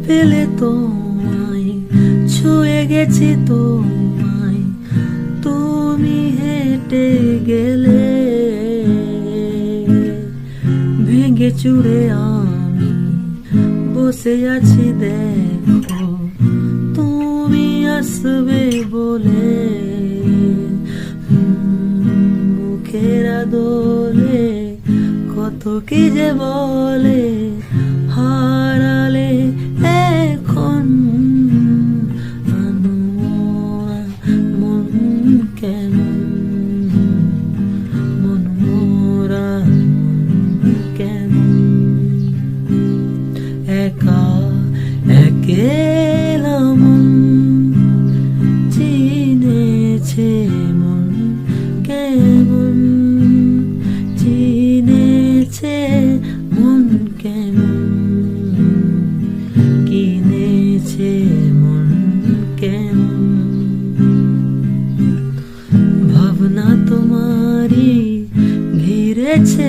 পেলে তোমায়, ছুঁয়ে গেছি তোমায়, তুমি হেঁটে গেলে। ভেঙে চুরে আমি বসে আছি, দেখো তুমি আসবে বলে। মুখের দোলে কত কি যে বলে, হারালে এখন আনোরা মন কেমন, মন মোরা কেমন। একা একেলা মন চিনেছে মন কেমন, চিনেছে মন কেমন, কিনেছে মন কেমন। ভাবনা তোমারই ঘিরেছে